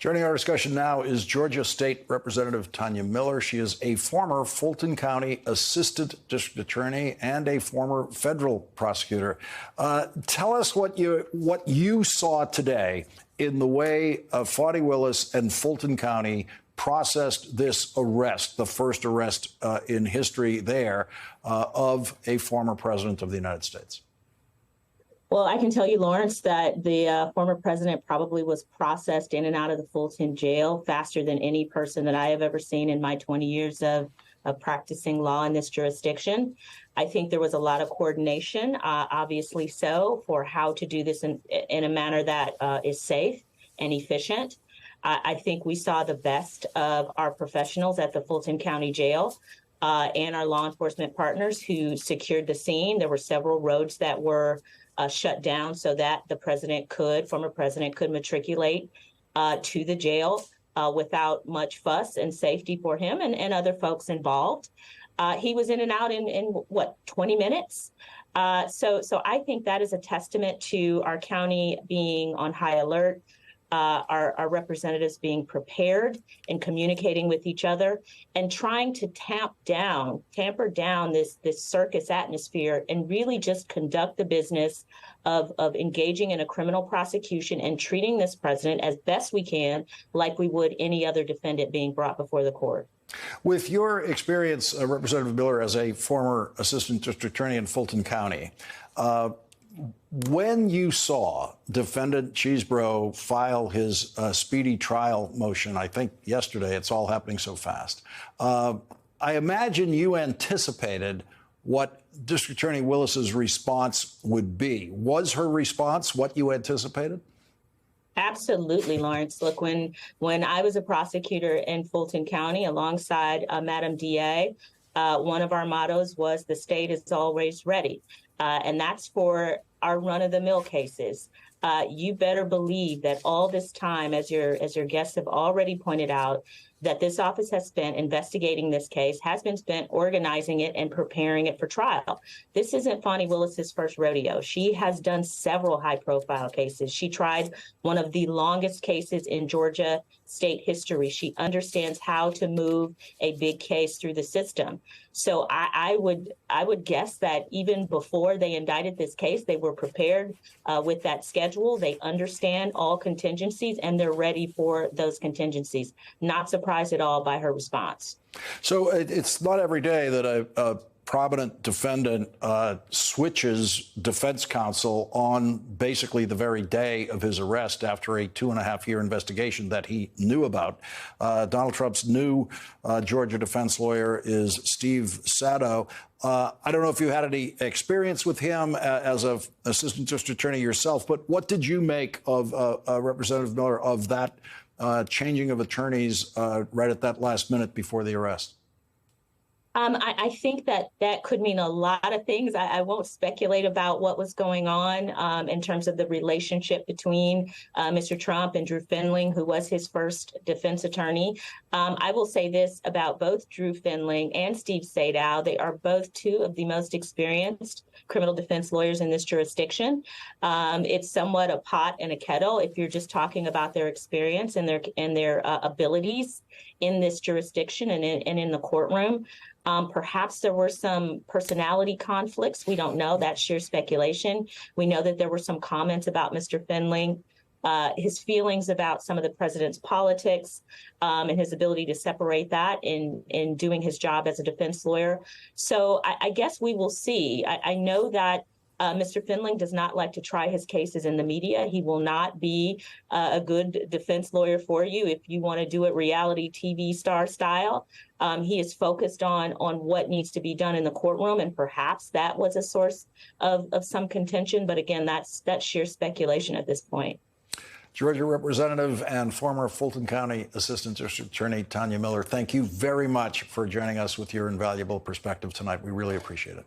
Joining our discussion now is Georgia State Representative Tanya Miller. She is a former Fulton County Assistant District Attorney and a former federal prosecutor. Tell us what you saw today in the way Fani Willis and Fulton County processed this arrest, the first arrest in history there of a former president of the United States. Well, I can tell you, Lawrence, that the former president probably was processed in and out of the Fulton jail faster than any person that I have ever seen in my 20 years of practicing law in this jurisdiction. I think there was a lot of coordination, obviously so, for how to do this in a manner that is safe and efficient. I think we saw the best of our professionals at the Fulton County Jail and our law enforcement partners who secured the scene. There were several roads that were shut down so that the former president could matriculate to the jail without much fuss and safety for him and other folks involved. He was in and out in 20 minutes? So I think that is a testament to our county being on high alert, our representatives being prepared and communicating with each other and trying to tamper down this circus atmosphere and really just conduct the business of engaging in a criminal prosecution and treating this president as best we can like we would any other defendant being brought before the court. With your experience, Representative Miller, as a former assistant district attorney in Fulton County, when you saw defendant Chesebro file his speedy trial motion, I think yesterday, it's all happening so fast, I imagine you anticipated what District Attorney Willis's response would be. Was her response what you anticipated? Absolutely, Lawrence. Look, when I was a prosecutor in Fulton County alongside Madam DA, one of our mottos was the state is always ready. And that's for our run-of-the-mill cases. You better believe that all this time, as your guests have already pointed out, that this office has spent investigating this case, has been spent organizing it and preparing it for trial. This isn't Fani Willis's first rodeo. She has done several high-profile cases. She tried one of the longest cases in Georgia state history. She understands how to move a big case through the system. So I would guess that even before they indicted this case, they were prepared with that schedule. They understand all contingencies and they're ready for those contingencies. Not surprised at all by her response. So it's not every day that a prominent defendant switches defense counsel on basically the very day of his arrest after a 2.5-year investigation that he knew about. Donald Trump's new Georgia defense lawyer is Steve Sato. I don't know if you had any experience with him as an assistant district attorney yourself, but what did you make of Representative Miller of that changing of attorneys right at that last minute before the arrest? I think that could mean a lot of things. I won't speculate about what was going on in terms of the relationship between Mr. Trump and Drew Findling, who was his first defense attorney. I will say this about both Drew Findling and Steve Sato. They are both two of the most experienced criminal defense lawyers in this jurisdiction. It's somewhat a pot and a kettle if you're just talking about their experience and their abilities in this jurisdiction and in the courtroom. Perhaps there were some personality conflicts. We don't know. That's sheer speculation. We know that there were some comments about Mr. Findling, his feelings about some of the president's politics, and his ability to separate that in doing his job as a defense lawyer. So I guess we will see. I know that Mr. Findling does not like to try his cases in the media. He will not be a good defense lawyer for you if you want to do it reality TV star style. He is focused on what needs to be done in the courtroom, and perhaps that was a source of some contention. But again, that's sheer speculation at this point. Georgia Representative and former Fulton County Assistant District Attorney Tanya Miller, thank you very much for joining us with your invaluable perspective tonight. We really appreciate it.